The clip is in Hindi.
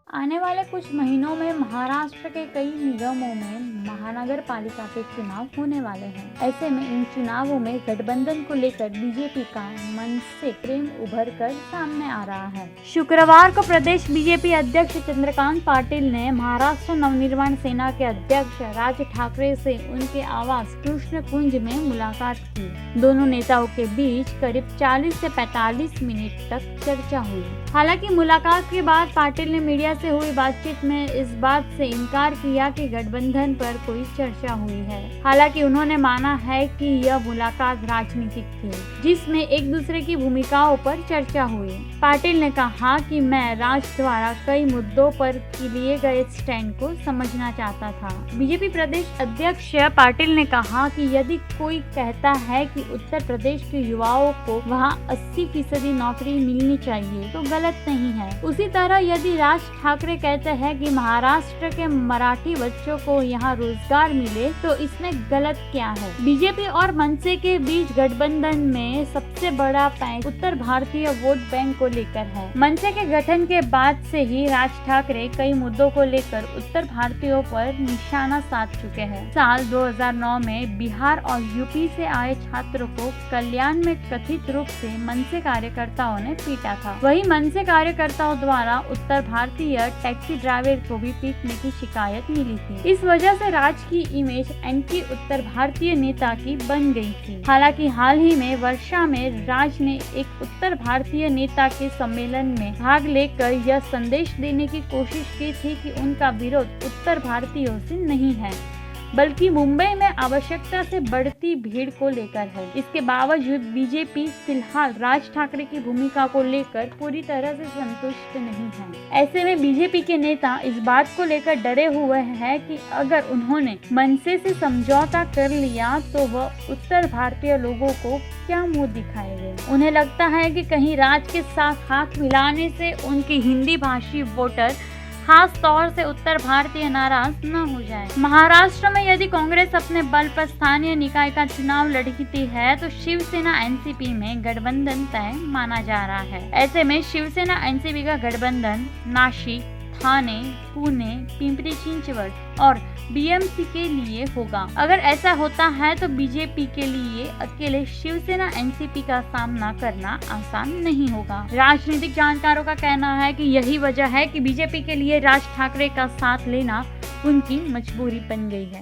आने वाले कुछ महीनों में महाराष्ट्र के कई निगमों में महानगर पालिका के चुनाव होने वाले हैं। ऐसे में इन चुनावों में गठबंधन को लेकर बीजेपी का मन से प्रेम उभर कर सामने आ रहा है। शुक्रवार को प्रदेश बीजेपी अध्यक्ष चंद्रकांत पाटिल ने महाराष्ट्र नवनिर्माण सेना के अध्यक्ष राज ठाकरे से उनके आवास कृष्ण कुंज में मुलाकात की। दोनों नेताओं के बीच करीब 40 से 45 मिनट तक चर्चा हुई। हालांकि मुलाकात के बाद पाटिल ने मीडिया से हुई बातचीत में इस बात से इनकार किया कि गठबंधन पर कोई चर्चा हुई है। हालांकि उन्होंने माना है कि यह मुलाकात राजनीतिक थी, जिसमें एक दूसरे की भूमिकाओं पर चर्चा हुई। पाटिल ने कहा कि मैं राज द्वारा कई मुद्दों पर लिए गए स्टैंड को समझना चाहता था। बीजेपी प्रदेश अध्यक्ष पाटिल ने कहा कि यदि कोई कहता है कि उत्तर प्रदेश के युवाओं को वहां 80% नौकरी मिलनी चाहिए तो गलत नहीं है। उसी तरह यदि राज ठाकरे कहते हैं कि महाराष्ट्र के मराठी बच्चों को यहाँ रोजगार मिले तो इसमें गलत क्या है। बीजेपी और मनसे के बीच गठबंधन में सबसे बड़ा पैंच उत्तर भारतीय वोट बैंक को लेकर है। मनसे के गठन के बाद से ही राज ठाकरे कई मुद्दों को लेकर उत्तर भारतीयों पर निशाना साध चुके हैं। साल 2009 में बिहार और यूपी से आए छात्रों को कल्याण में कथित रूप से मनसे कार्यकर्ताओं ने पीटा था। वही मनसे कार्यकर्ताओं द्वारा उत्तर भारतीय टैक्सी ड्राइवर को भी पीटने की शिकायत मिली थी। इस वजह से राज की इमेज एंटी उत्तर भारतीय नेता की बन गई थी। हालांकि हाल ही में वर्षा में राज ने एक उत्तर भारतीय नेता के सम्मेलन में भाग लेकर यह संदेश देने की कोशिश की थी कि उनका विरोध उत्तर भारतीयों से नहीं है, बल्कि मुंबई में आवश्यकता से बढ़ती भीड़ को लेकर है। इसके बावजूद बीजेपी फिलहाल राज ठाकरे की भूमिका को लेकर पूरी तरह से संतुष्ट नहीं है। ऐसे में बीजेपी के नेता इस बात को लेकर डरे हुए हैं कि अगर उन्होंने मनसे से समझौता कर लिया तो वह उत्तर भारतीय लोगों को क्या मुंह दिखाएंगे। उन्हें लगता है कि कहीं राज के साथ हाथ मिलाने से उनके हिंदी भाषी वोटर खास तौर से उत्तर भारतीय नाराज न हो जाए। महाराष्ट्र में यदि कांग्रेस अपने बल पर स्थानीय निकाय का चुनाव लड़ती है तो शिवसेना एनसीपी में गठबंधन तय माना जा रहा है। ऐसे में शिवसेना एनसीपी का गठबंधन नाशिक, ठाणे, पुणे, पिंपरी चिंचवड और बीएमसी के लिए होगा। अगर ऐसा होता है तो बीजेपी के लिए अकेले शिवसेना एनसीपी का सामना करना आसान नहीं होगा। राजनीतिक जानकारों का कहना है कि यही वजह है कि बीजेपी के लिए राज ठाकरे का साथ लेना उनकी मजबूरी बन गई है।